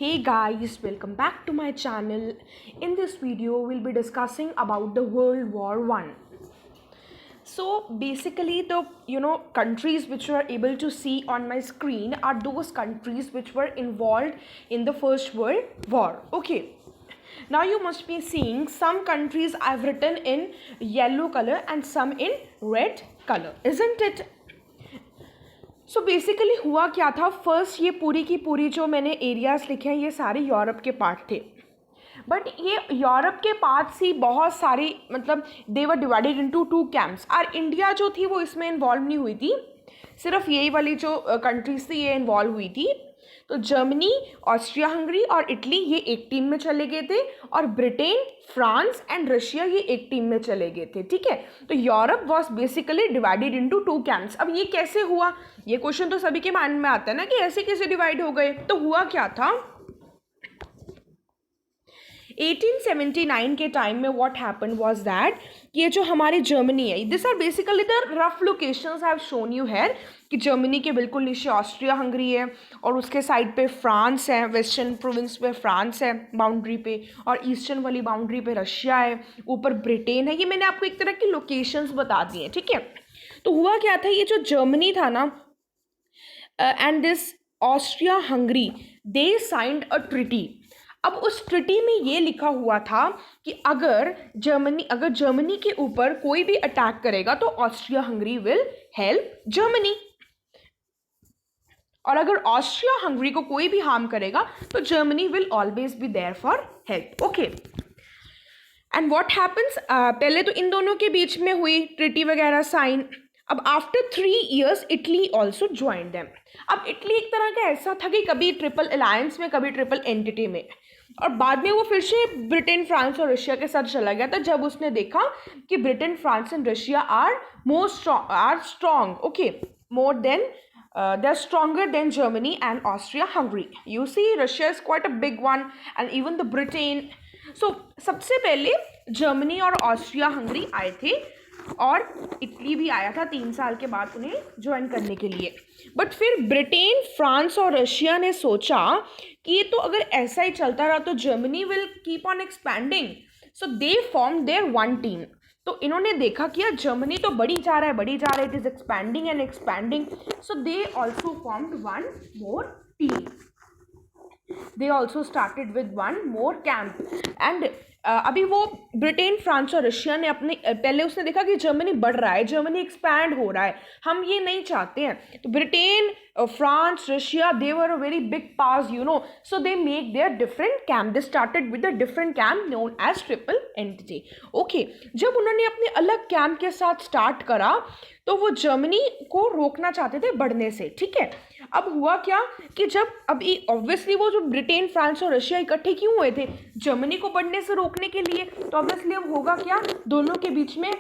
Hey guys, welcome back to my channel. In this video, we'll be discussing about the World War One. So basically, the countries which you are able to see on my screen are those countries which were involved in the First World War. Okay. Now you must be seeing some countries I've written in yellow color and some in red color, isn't it? So basically हुआ क्या था, first ये पूरी की पूरी जो मैंने areas लिखे हैं ये सारे यूरोप के पार्ट थे. बट ये यूरोप के पार्ट से बहुत सारी मतलब they were divided into two camps. और इंडिया जो थी वो इसमें इन्वॉल्व नहीं हुई थी, सिर्फ यही वाली जो कंट्रीज थी ये इन्वॉल्व हुई थी. तो जर्मनी, ऑस्ट्रिया हंगरी और इटली ये एक टीम में चले गए थे और ब्रिटेन, फ्रांस एंड रशिया ये एक टीम में चले गए थे. ठीक है, तो Europe was basically divided into two camps. अब ये कैसे हुआ, ये क्वेश्चन तो सभी के माइंड में आता है ना कि ऐसे कैसे डिवाइड हो गए. तो हुआ क्या था, 1879 के टाइम में व्हाट हैपन वाज दैट ये जो हमारी जर्मनी है, this are basically the rough locations I have shown you here कि जर्मनी के बिल्कुल नीचे ऑस्ट्रिया हंगरी है और उसके साइड पे फ्रांस है, वेस्टर्न प्रोविंस पे फ्रांस है बाउंड्री पे, और ईस्टर्न वाली बाउंड्री पे रशिया है, ऊपर ब्रिटेन है. ये मैंने आपको एक तरह की लोकेशंस बता दी हैं. ठीक है, तो हुआ क्या था, ये जो जर्मनी था ना and this Austria Hungary they signed a treaty. अब उस ट्रिटी में ये लिखा हुआ था कि अगर जर्मनी के ऊपर कोई भी अटैक करेगा तो Austria Hungary will help Germany, और अगर ऑस्ट्रिया हंगरी को कोई भी हार्म करेगा तो Germany will always be there for help. Okay, and what happens, पहले तो इन दोनों के बीच में हुई ट्रिटी वगैरह साइन. अब after 3 years Italy also join them. अब इटली एक तरह का ऐसा था कि कभी ट्रिपल अलायंस में कभी ट्रिपल एंटिटी में, और बाद में वो फिर से ब्रिटेन, फ्रांस और रशिया के साथ चला गया था जब उसने देखा कि Britain, France and Russia are strong. Okay, more than they are stronger than Germany and Austria-Hungary. You see, Russia is quite a big one, and even the Britain. So सबसे पहले जर्मनी और ऑस्ट्रिया हंगरी आए थे और Italy भी आया था 3 साल के बाद उन्हें ज्वाइन करने के लिए. बट फिर ब्रिटेन, फ्रांस और रशिया ने सोचा कि ये तो अगर ऐसा ही चलता रहा तो Germany will keep on expanding. So they form their one team. तो इन्होंने देखा कि यार जर्मनी तो बढ़ी जा रहा है, it is expanding and expanding. So they also formed one more team. They also started with one more camp. And अभी वो ब्रिटेन, फ्रांस और रशिया ने अपने पहले उसने देखा कि जर्मनी बढ़ रहा है, जर्मनी एक्सपैंड हो रहा है, हम ये नहीं चाहते हैं. तो Britain, France, Russia, they were a very big powers, so they make their different camp. They started with a different camp known as triple entity. Okay, जब उन्होंने अपने अलग कैंप के साथ स्टार्ट करा तो वो जर्मनी को रोकना चाहते थे बढ़ने से. ठीक है, अब हुआ क्या कि जब अभी ऑब्वियसली वो जो ब्रिटेन, फ्रांस और रशिया इकट्ठे क्यों हुए थे, जर्मनी को बढ़ने से रोकने के लिए. तो ऑब्वियसली अब होगा क्या, दोनों के बीच में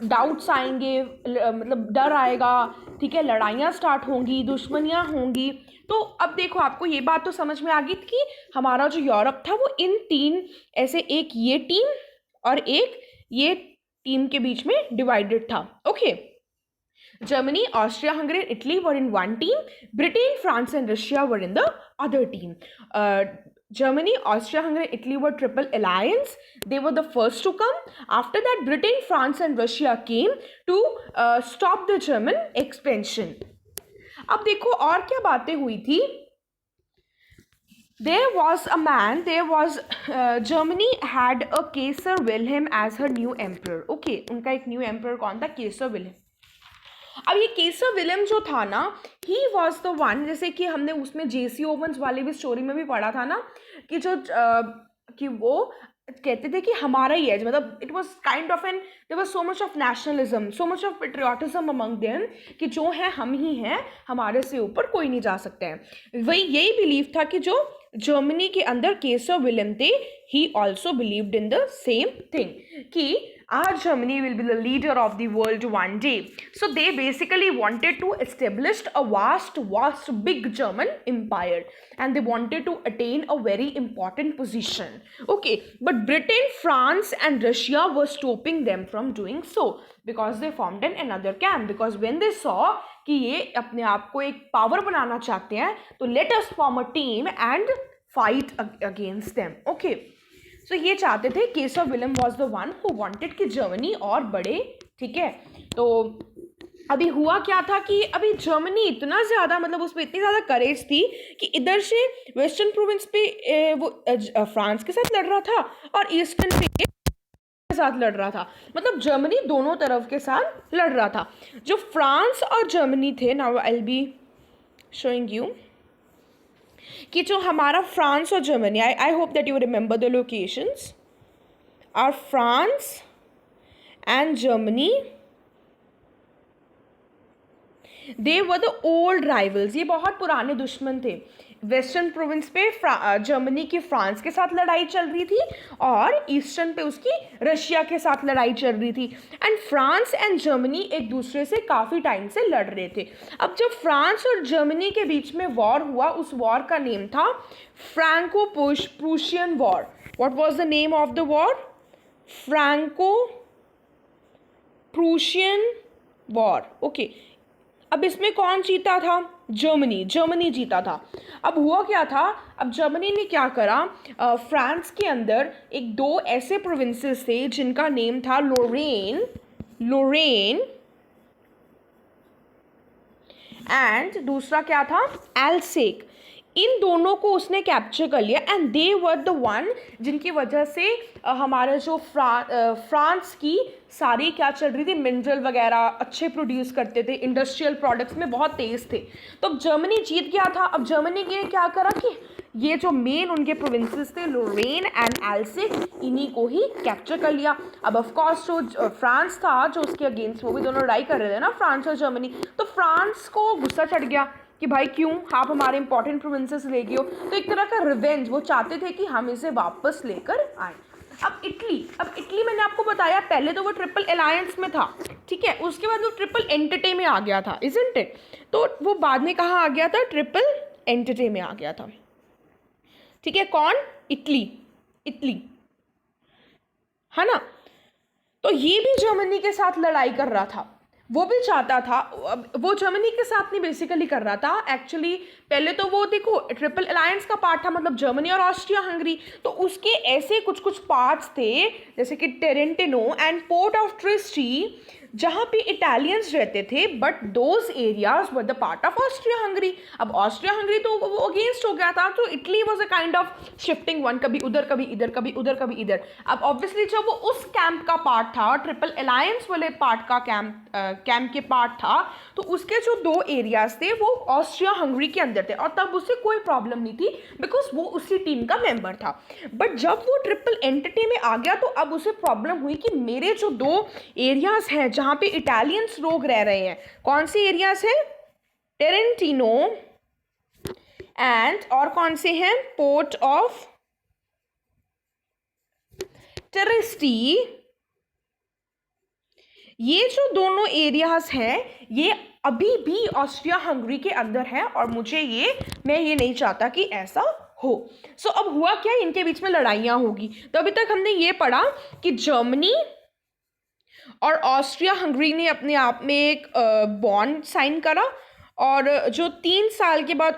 डाउट्स आएंगे, मतलब डर आएगा. ठीक है, लड़ाइयाँ स्टार्ट होंगी, दुश्मनियाँ होंगी. तो अब देखो, आपको ये बात तो समझ में आ गई कि हमारा जो यूरोप था वो इन 3 ऐसे, एक ये टीम और एक ये टीम के बीच में डिवाइडेड था. Okay, Germany, Austria, Hungary, and Italy were in one team. Britain, France, and Russia were in the other team. Germany, Austria, Hungary, Italy were triple alliance. They were the first to come. After that, Britain, France, and Russia came to stop the German expansion. अब देखो और क्या बातें हुई थी. There was a man, Germany had a Kaiser Wilhelm as her new emperor. Okay, उनका एक new emperor कौन था, Kaiser Wilhelm. अब ये केसर विलियम जो था ना, ही वॉज द वन, जैसे कि हमने उसमें जेसी ओवन्स वाले भी स्टोरी में भी पढ़ा था ना कि जो कि वो कहते थे कि हमारा ही है, मतलब it was kind of an, there was so much of nationalism, so much of patriotism among them कि जो है हम ही हैं, हमारे से ऊपर कोई नहीं जा सकते हैं. वही यही बिलीव था कि जो जर्मनी के अंदर केसर विलियम थे, he also believed in the same thing कि our Germany will be the leader of the world one day. So they basically wanted to establish a vast big German empire, and they wanted to attain a very important position. Okay, but Britain, France and Russia were stopping them from doing so because they formed another camp. Because when they saw कि ये अपने आप को एक power बनाना चाहते हैं, तो let us form a team and fight against them. Okay, so ये चाहते थे, case of William was the one who wanted कि जर्मनी और बढ़े. ठीक है, तो अभी हुआ क्या था कि अभी जर्मनी इतना ज़्यादा, मतलब उसमें इतनी ज़्यादा करेज थी कि इधर से वेस्टर्न प्रोविंस पे वो फ्रांस के साथ लड़ रहा था और ईस्टर्न पे के साथ लड़ रहा था. मतलब जर्मनी दोनों तरफ के साथ लड़ रहा था. जो फ्रांस और जर्मनी थे, now I will be showing you कि जो हमारा फ्रांस और Germany, I hope that you remember the locations, our France and Germany, they were the old rivals. ये बहुत पुराने दुश्मन थे. वेस्टर्न प्रोविंस पे जर्मनी की फ्रांस के साथ लड़ाई चल रही थी और ईस्टर्न पे उसकी रशिया के साथ लड़ाई चल रही थी. एंड फ्रांस एंड जर्मनी एक दूसरे से काफ़ी टाइम से लड़ रहे थे. अब जब फ्रांस और जर्मनी के बीच में वॉर हुआ, उस वॉर का नेम था Franco Prussian war. What was the name of the war? Franco Prussian war. Okay, अब इसमें कौन जीता था? जर्मनी जीता था. अब हुआ क्या था, अब जर्मनी ने क्या करा, फ्रांस के अंदर एक दो ऐसे प्रोविंसेस थे जिनका नेम था लोरेन एंड दूसरा क्या था, एल्सेक. इन दोनों को उसने कैप्चर कर लिया and they were the one जिनकी वजह से हमारे जो फ्रांस की सारी क्या चल रही थी, मिनरल वगैरह अच्छे प्रोड्यूस करते थे, इंडस्ट्रियल प्रोडक्ट्स में बहुत तेज़ थे. तो अब जर्मनी जीत गया था. अब जर्मनी ने क्या करा कि ये जो मेन उनके प्रोविंसेस थे, लोरेन एंड एल्सेक, इन्हीं को ही कैप्चर कर लिया. अब ऑफकोर्स जो फ्रांस था, जो उसके अगेंस्ट, वो भी दोनों लड़ाई कर रहे थे ना, फ्रांस और जर्मनी. तो फ्रांस को गुस्सा चढ़ गया कि भाई क्यों आप हमारे इंपॉर्टेंट प्रोविंसेस ले गए हो. तो एक तरह का रिवेंज, वो चाहते थे कि हम इसे वापस लेकर आए. अब इटली मैंने आपको बताया, पहले तो वो ट्रिपल अलायंस में था. ठीक है, उसके बाद वो ट्रिपल एंटिटी में आ गया था, इजंट इट? तो वो बाद में कहाँ आ गया था? ट्रिपल एंटिटी में आ गया था. ठीक है, कौन? इटली, है ना. तो ये भी जर्मनी के साथ लड़ाई कर रहा था. वो भी चाहता था, वो जर्मनी के साथ नहीं बेसिकली कर रहा था एक्चुअली. पहले तो वो देखो ट्रिपल अलायंस का पार्ट था, मतलब जर्मनी और ऑस्ट्रिया हंगरी. तो उसके ऐसे कुछ पार्ट्स थे जैसे कि टेरेंटिनो एंड पोर्ट ऑफ ट्रिस्टी, जहाँ पे इटालियंस रहते थे, but those areas were the part of Austria Hungary. अब ऑस्ट्रिया हंगरी तो वो अगेंस्ट हो गया था, तो Italy was a kind of shifting one, कभी उधर कभी इधर, कभी उधर कभी इधर. अब ऑब्वियसली जब वो उस कैंप का पार्ट था, ट्रिपल अलायंस वाले पार्ट का कैंप के पार्ट था, तो उसके जो दो एरियाज थे वो ऑस्ट्रिया हंगरी के अंदर थे और तब उससे कोई प्रॉब्लम नहीं थी बिकॉज वो उसी टीम का मेंबर था. बट जब वो ट्रिपल एंटिटी में आ गया तो अब उसे प्रॉब्लम हुई कि मेरे जो दो एरियाज हैं जहाँ पे इटालियंस लोग रह रहे हैं, कौन से एरियाज हैं? टेरेंटिनो एंड और कौन से हैं? Port of Trieste. ये जो दोनों एरियाज हैं ये अभी भी ऑस्ट्रिया हंगरी के अंदर है और मैं ये नहीं चाहता कि ऐसा हो. सो अब हुआ क्या, इनके बीच में लड़ाइयाँ होगी. तो अभी तक हमने ये पढ़ा कि जर्मनी और ऑस्ट्रिया हंगरी ने अपने आप में एक बॉन्ड साइन करा और जो 3 साल के बाद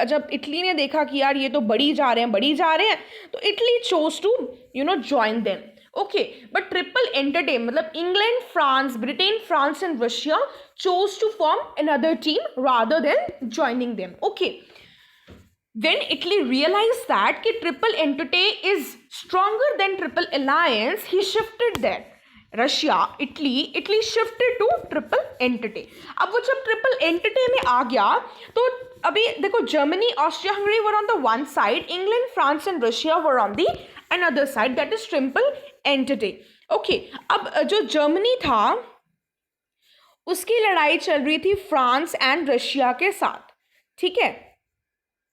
जब इटली ने देखा कि यार ये तो बढ़ी जा रहे हैं, तो Italy chose to join them. Okay, but triple entente मतलब England, France, Britain, France and Russia chose to form another team rather than joining them. Okay, when Italy realized that कि triple entity is stronger than triple alliance, he shifted there. Italy shifted to triple entity. अब वो जब triple entity में आ गया तो अभी देखो Germany, Austria Hungary were on the one side, England, France and Russia were on the another side, that is triple entity. Okay, अब जो जर्मनी था उसकी लड़ाई चल रही थी फ्रांस एंड रशिया के साथ. ठीक है,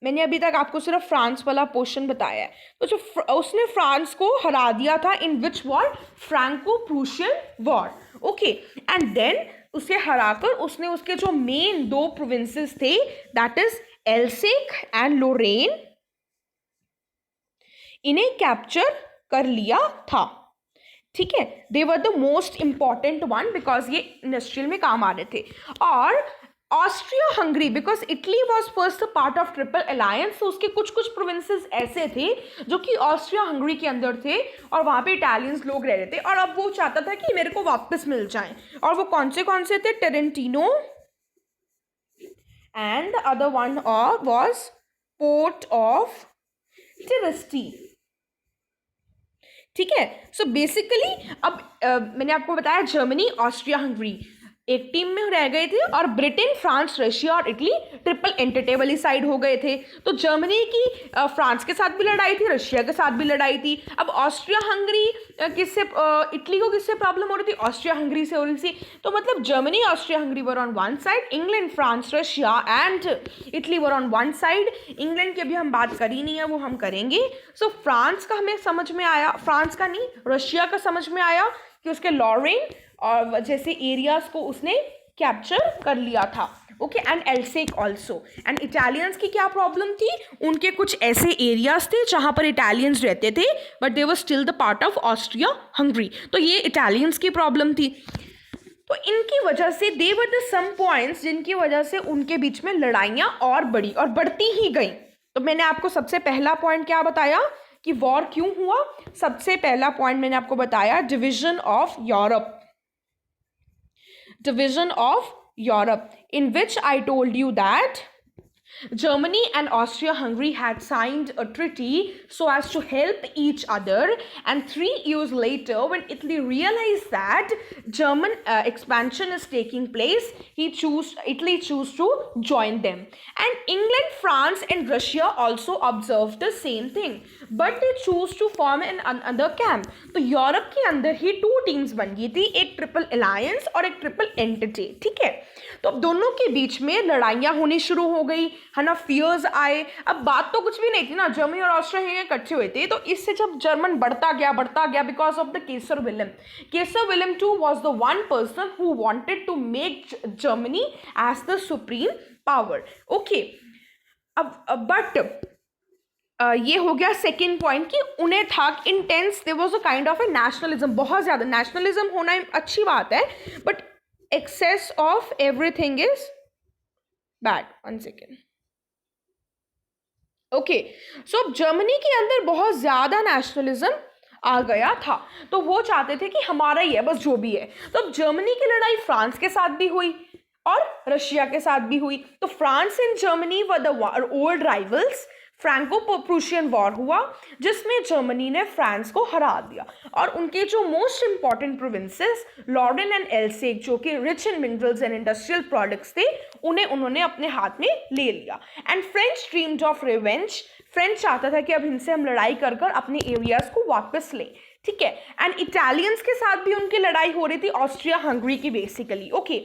मैंने अभी तक आपको सिर्फ फ्रांस वाला पोर्शन बताया है. तो जो उसने फ्रांस को हरा दिया था in which war? Franco Prussian war. Okay, and then उसे हराकर उसने उसके जो मेन 2 प्रोविंसेस थे, that is Alsace and Lorraine, इन्हें कैप्चर कर लिया था. ठीक है, they were the most important one because ये इंडस्ट्रियल में काम आ रहे थे. और Austria Hungary, because Italy was first part of triple alliance, तो उसके कुछ कुछ प्रोविंसेस ऐसे थे जो कि ऑस्ट्रिया हंगरी के अंदर थे और वहाँ पे इटालियंस लोग रह रहे थे, और अब वो चाहता था कि मेरे को वापस मिल जाएं। और वो कौन से थे? Trentino, and the other one was port of Trieste. ठीक है, सो बेसिकली अब मैंने आपको बताया जर्मनी, ऑस्ट्रिया, हंगरी एक टीम में रह गए थे, और ब्रिटेन, फ्रांस, रशिया और इटली ट्रिपल एंटिटी वाली साइड हो गए थे। तो जर्मनी की फ्रांस के साथ भी लड़ाई थी, रशिया के साथ भी लड़ाई थी। अब ऑस्ट्रिया हंगरी किससे, इटली को किससे प्रॉब्लम हो रही थी? ऑस्ट्रिया हंगरी से हो रही थी। तो मतलब Germany, Austria Hungary were on one side, England, France, Russia and Italy were on one side. England की अभी हम बात कर ही नहीं है, वो हम करेंगे। सो फ्रांस का हमें समझ में आया, फ्रांस का नहीं, रशिया का समझ में आया कि उसके लॉरेन और जैसे एरियाज को उसने कैप्चर कर लिया था। Okay, and Alsace also. And Italians की क्या प्रॉब्लम थी? उनके कुछ ऐसे एरियाज थे जहां पर इटालियंस रहते थे, but they were still the part of Austria Hungary. तो ये इटालियंस की प्रॉब्लम थी। तो इनकी वजह से दे वर द सम पॉइंट्स जिनकी वजह से उनके बीच में लड़ाइयाँ और बढ़ी और बढ़ती ही गई। तो मैंने आपको सबसे पहला पॉइंट क्या बताया कि वॉर क्यों हुआ? सबसे पहला पॉइंट मैंने आपको बताया division of Europe, division of Europe, in which I told you that Germany and Austria-Hungary had signed a treaty so as to help each other, and 3 years later when Italy realized that German expansion is taking place, Italy chose to join them. And England, France and Russia also observed the same thing, but they chose to form another camp. तो Europe के अंदर ही 2 teams बन गई थी, एक triple alliance और एक triple entity. ठीक है, तो अब दोनों के बीच में लड़ाइयाँ होनी शुरू हो गई है ना, फियर्स आए। अब बात तो कुछ भी नहीं थी ना, जर्मनी और ऑस्ट्रिया इकट्ठे हुए थे, तो इससे जब जर्मन बढ़ता गया because of the Kaiser William two was the one person who wanted to make Germany as the supreme power. Okay, अब बट ये हो गया सेकेंड पॉइंट कि उन्हें था intense, there was a kind of a nationalism, बहुत ज़्यादा nationalism होना अच्छी बात है, but excess of everything is bad. 1 second. Okay, so अब जर्मनी के अंदर बहुत ज़्यादा नेशनलिज्म आ गया था, तो वो चाहते थे कि हमारा ही है बस जो भी है। तो अब जर्मनी की लड़ाई फ्रांस के साथ भी हुई और रशिया के साथ भी हुई। तो France and Germany were the old rivals. Franco Prussian war हुआ जिसमें जर्मनी ने फ्रांस को हरा दिया, और उनके जो most important provinces Lorraine and Alsace, जो कि rich in minerals and industrial products थे, उन्हें उन्होंने अपने हाथ में ले लिया। And French dreamed of revenge. French चाहता था कि अब इनसे हम लड़ाई कर कर अपने एरियाज को वापस लें। ठीक है, एंड इटालियंस के साथ भी उनकी लड़ाई हो रही थी, ऑस्ट्रिया हंगरी की basically. Okay,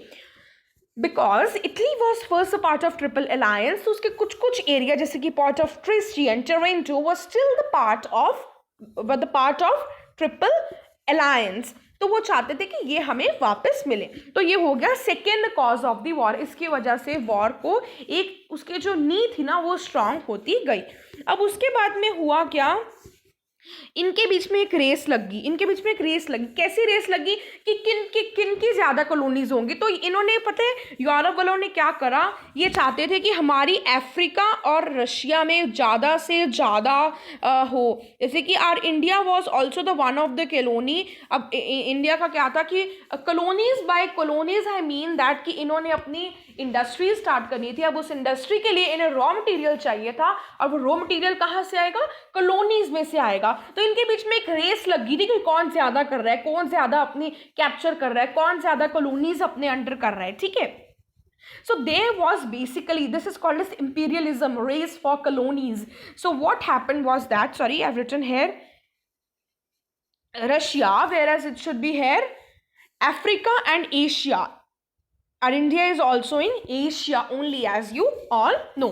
because Italy was first part of triple alliance, तो उसके कुछ कुछ एरिया जैसे कि part of Trieste and Toronto was still the part of triple alliance. तो वो चाहते थे कि ये हमें वापस मिले। तो ये हो गया second cause of the war. इसकी वजह से वॉर को एक उसके जो नी थी ना वो स्ट्रांग होती गई। अब उसके बाद में हुआ क्या, इनके बीच में एक रेस लगी। कैसी रेस लगी कि किन की ज़्यादा कॉलोनीज होंगी। तो इन्होंने पता है यूरोप वालों ने क्या करा, ये चाहते थे कि हमारी अफ्रीका और रशिया में ज़्यादा से ज़्यादा हो। जैसे कि our India was also the one of the colony. अब इंडिया का क्या था कि colonies, by colonies I mean that कि इन्होंने अपनी इंडस्ट्री स्टार्ट करनी थी। अब उस इंडस्ट्री के लिए इन्हें रॉ मटेरियल चाहिए था, और वो रॉ मटेरियल कहाँ से आएगा? कॉलोनीज में से आएगा। तो इनके बीच में एक रेस लगी थी कि कौन ज़्यादा कर रहा है, कौन ज़्यादा अपनी कैप्चर कर रहा है, कौन ज़्यादा कॉलोनीज अपने अंडर कर रहा है। ठीक है, so there was basically, this is called as imperialism, race for colonies. So what happened was that, sorry, I've written here Russia, whereas it should be here Africa and Asia. And India is also in Asia only, as you all know.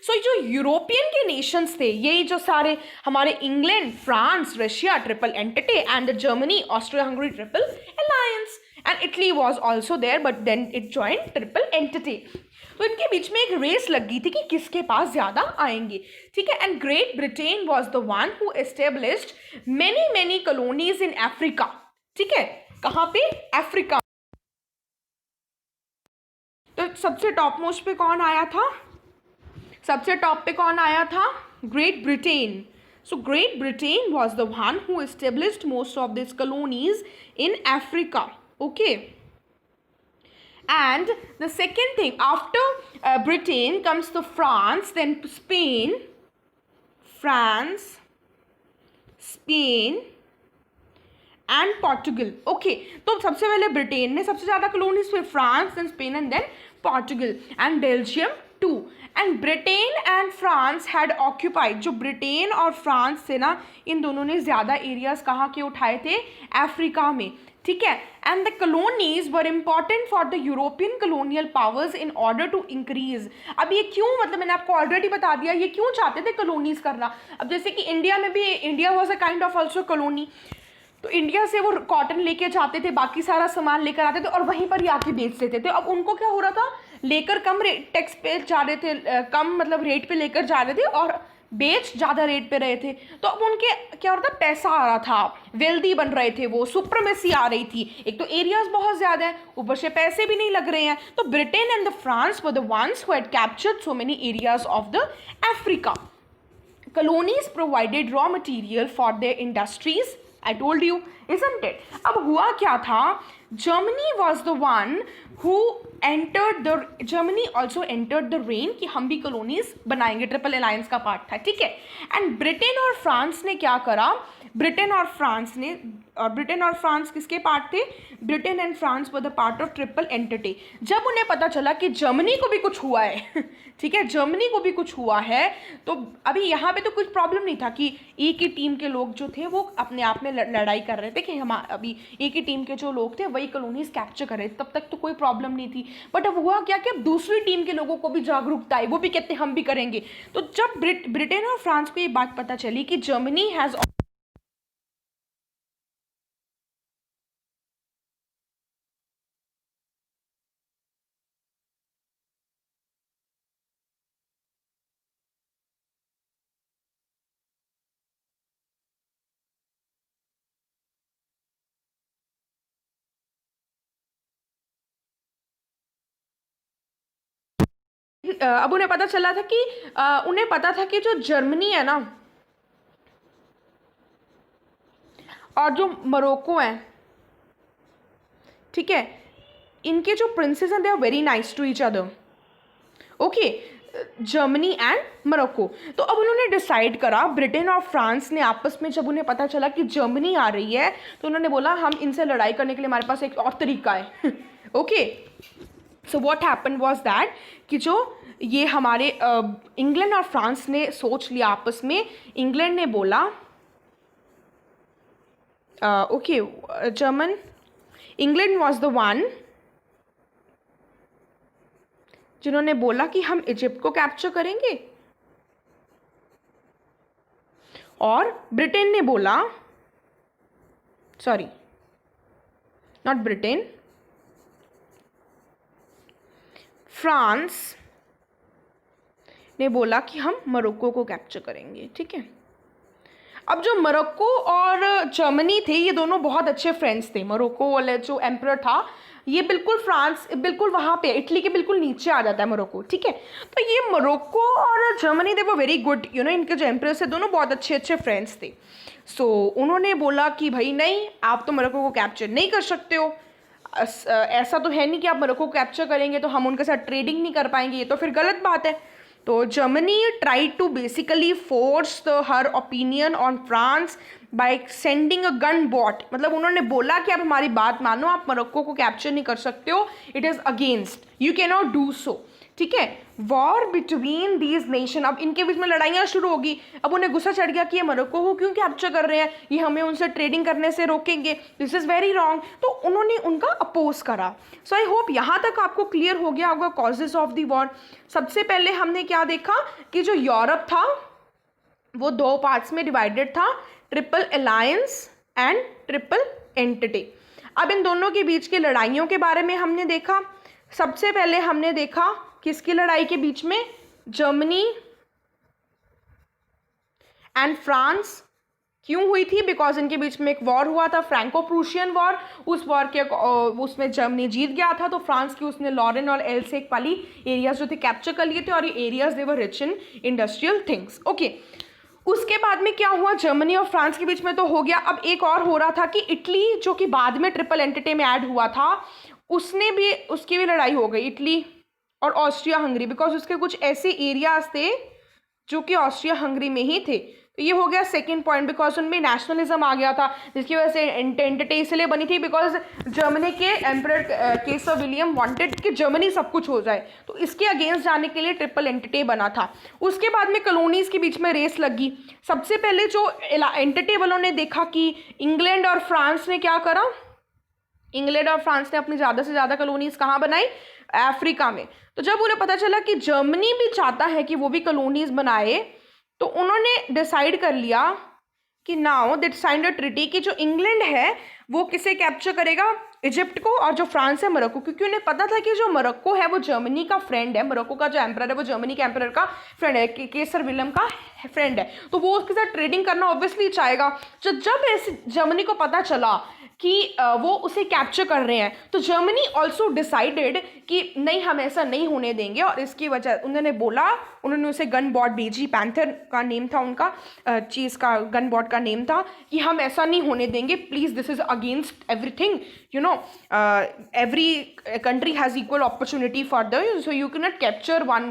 So जो European के nations थे, यही जो सारे हमारे England, France, Russia triple entente, and Germany, Austria Hungary triple alliance, and Italy was also there, but then it join triple entente. तो इनके बीच में एक रेस लगी थी कि किसके पास ज़्यादा आएंगे। ठीक है, and great Britain was the one who established many colonies in Africa. ठीक है, कहाँ पे? अफ्रीका। तो सबसे टॉप मोस्ट पे कौन आया था? सबसे टॉप पे कौन आया था? Great Britain. So Great Britain was the one who established most of these colonies in Africa. Okay. And the second thing, after Britain comes the France, then Spain, France, Spain and Portugal. Okay. तो सबसे पहले Britain ने सबसे ज़्यादा colonies, फिर France, then Spain and then Portugal and Belgium too. And Britain and France had occupied, जो Britain और France थे ना, इन दोनों ने ज़्यादा एरियाज कहाँ के उठाए थे? अफ्रीका में. ठीक है. And the colonies were important for the European colonial powers in order to increase. अब ये क्यों, मतलब मैंने आपको ऑलरेडी बता दिया ये क्यों चाहते थे कॉलोनीज करना. अब जैसे कि इंडिया में भी, India was a kind of also colony, तो इंडिया से वो कॉटन लेके जाते थे, बाकी सारा सामान लेकर आते थे और वहीं पर ही आके बेच देते थे. अब उनको क्या हो रहा था, लेकर कम रेट टैक्स पे जा रहे थे, कम मतलब रेट पे लेकर जा रहे थे और बेच ज़्यादा रेट पे रहे थे. तो अब उनके क्या हो रहा था, पैसा आ रहा था, वेल्दी बन रहे थे, वो सुप्रीमेसी आ रही थी. एक तो एरियाज बहुत ज़्यादा है, ऊपर से पैसे भी नहीं लग रहे हैं. तो Britain and the France were the ones who had captured so many areas of the Africa. colonies provided raw material for their industries. I told you, isn't it? अब हुआ क्या था, Germany was the one who Germany also entered the reign कि हम भी colonies बनाएंगे, triple alliance का part था. ठीक है. एंड ब्रिटेन और फ्रांस ने क्या करा, ब्रिटेन और फ्रांस किसके पार्ट थे? Britain and France were the part of triple entity. जब उन्हें पता चला कि जर्मनी को भी कुछ हुआ है ठीक है, जर्मनी को भी कुछ हुआ है, तो अभी यहाँ पे तो कुछ प्रॉब्लम नहीं था कि एक ही टीम के लोग जो थे वो अपने आप में लड़ाई कर रहे थे कि हम अभी एक ही टीम के जो लोग थे वही कॉलोनीज कैप्चर कर रहे थे, तब तक तो कोई प्रॉब्लम नहीं थी. बट अब हुआ क्या कि अब दूसरी टीम के लोगों को भी जागरूकता आई, वो भी कहते हम भी करेंगे. तो जब ब्रिटेन और फ्रांस को ये बात पता चली कि जर्मनी हैज़ अब उन्हें पता चला था कि उन्हें पता था कि जो जर्मनी है ना और जो मोरक्को है, ठीक है, इनके जो प्रिंसेस हैं they are very nice to each other. Okay, Germany and Morocco. तो अब उन्होंने डिसाइड करा, ब्रिटेन और फ्रांस ने आपस में, जब उन्हें पता चला कि जर्मनी आ रही है, तो उन्होंने बोला हम इनसे लड़ाई करने के लिए हमारे पास एक और तरीका है. Okay. So what happened was that कि जो ये हमारे इंग्लैंड और फ्रांस ने सोच लिया आपस में. इंग्लैंड ने बोला okay, England was the one जिन्होंने बोला कि हम इजिप्ट को कैप्चर करेंगे, और ब्रिटेन ने बोला, सॉरी नॉट ब्रिटेन, फ्रांस ने बोला कि हम मोरक्को को कैप्चर करेंगे. ठीक है. अब जो मोरक्को और जर्मनी थे, ये दोनों बहुत अच्छे फ्रेंड्स थे. मोरक्को वाले जो एम्परर था, ये बिल्कुल फ्रांस, बिल्कुल वहाँ पे इटली के बिल्कुल नीचे आ जाता है मोरक्को. ठीक है. तो ये मोरक्को और जर्मनी दे वो वेरी गुड, यू नो, इनके जो एम्परर्स थे दोनों बहुत अच्छे अच्छे फ्रेंड्स थे. सो उन्होंने बोला कि भाई नहीं, आप तो मोरक्को को कैप्चर नहीं कर सकते हो, ऐसा तो है नहीं कि आप मोरक्को को कैप्चर करेंगे तो हम उनके साथ ट्रेडिंग नहीं कर पाएंगे, ये तो फिर गलत बात है. तो Germany tried to basically force her opinion on France by sending a gun boat. मतलब उन्होंने बोला कि आप हमारी बात मानो, आप मोरक्को को कैप्चर नहीं कर सकते हो, it is against, you can not do so. ठीक है. वॉर बिटवीन दीज नेशन, अब इनके बीच में लड़ाइयाँ शुरू होगी. अब उन्हें गुस्सा चढ़ गया कि ये मोरक्को को क्यों कैप्चर कर रहे हैं, ये हमें उनसे ट्रेडिंग करने से रोकेंगे, दिस इज़ वेरी रॉन्ग. तो उन्होंने उनका अपोज करा. सो आई होप यहाँ तक आपको क्लियर हो गया होगा कॉजेज ऑफ द वॉर. सबसे पहले हमने क्या देखा कि जो यूरोप था वो दो पार्ट्स में डिवाइडेड था, triple alliance and triple entity. अब इन दोनों के बीच की लड़ाइयों के बारे में हमने देखा. सबसे पहले हमने देखा किसकी लड़ाई के बीच में, जर्मनी एंड फ्रांस क्यों हुई थी? बिकॉज इनके बीच में एक वॉर हुआ था, फ्रैंको प्रूशियन वॉर। उस वॉर के उसमें जर्मनी जीत गया था, तो फ्रांस की उसने लॉरेन और एल्सेक वाली एरियाज जो थे कैप्चर कर लिए थे, और ये areas they were rich in industrial things. Okay, उसके बाद में क्या हुआ? जर्मनी और फ्रांस के बीच में तो हो गया। अब एक और हो रहा था कि इटली, जो कि बाद में ट्रिपल एंटिटी में ऐड हुआ था, उसकी भी लड़ाई हो गई, इटली और ऑस्ट्रिया हंगरी, बिकॉज उसके कुछ ऐसे एरियाज थे जो कि ऑस्ट्रिया हंगरी में ही थे। तो ये हो गया सेकंड पॉइंट, बिकॉज उनमें नेशनलिज्म आ गया था, जिसकी वजह से एंटिटी इसलिए बनी थी बिकॉज जर्मनी के एम्परर केसर विलियम वांटेड कि जर्मनी सब कुछ हो जाए, तो इसके अगेंस्ट जाने के लिए ट्रिपल एंटिटी बना था। उसके बाद में कॉलोनीज के बीच में रेस लगी। सबसे पहले जो एंटिटी वालों ने देखा कि इंग्लैंड और फ्रांस ने क्या करा, इंग्लैंड और फ्रांस ने अपनी ज़्यादा से ज़्यादा कॉलोनीज कहाँ बनाई? अफ्रीका में। तो जब उन्हें पता चला कि जर्मनी भी चाहता है कि वो भी कॉलोनीज बनाए, तो उन्होंने डिसाइड कर लिया कि now that signed a treaty कि जो इंग्लैंड है वो किसे कैप्चर करेगा? इजिप्ट को, और जो फ्रांस है मोरक्को, क्योंकि उन्हें पता था कि जो मोरक्को है वो जर्मनी का फ्रेंड है, मोरक्को का जो एम्परर है वो जर्मनी के एम्परर का फ्रेंड है, केसर विलियम का फ्रेंड है, तो वो उसके साथ ट्रेडिंग करना ऑब्वियसली चाहेगा। जब ऐसे जर्मनी को पता चला कि वो उसे कैप्चर कर रहे हैं, तो जर्मनी ऑल्सो डिसाइडेड कि नहीं, हम ऐसा नहीं होने देंगे, और इसकी वजह उन्होंने उसे गन बॉट भेजी, पैंथर का नेम था उनका, चीज़ का गन बॉट का नेम था, कि हम ऐसा नहीं होने देंगे, please, this is against everything, you know, every country has equal opportunity for so you cannot capture one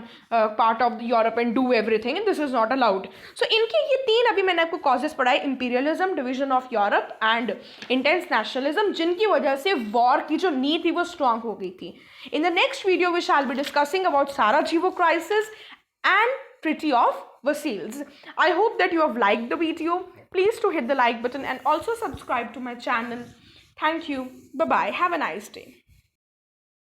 part of Europe and do everything, and this is not allowed. So इनके ये तीन अभी मैंने आपको causes पढ़ाए, imperialism, division of Europe and intense nationalism, जिनकी वजह से war की जो नींव थी वो strong हो गई थी. In the next video we shall be discussing about Sarajevo crisis and Treaty of Versailles. I hope that you have liked the video. Please to hit the like button and also subscribe to my channel. Thank you. Bye-bye. Have a nice day.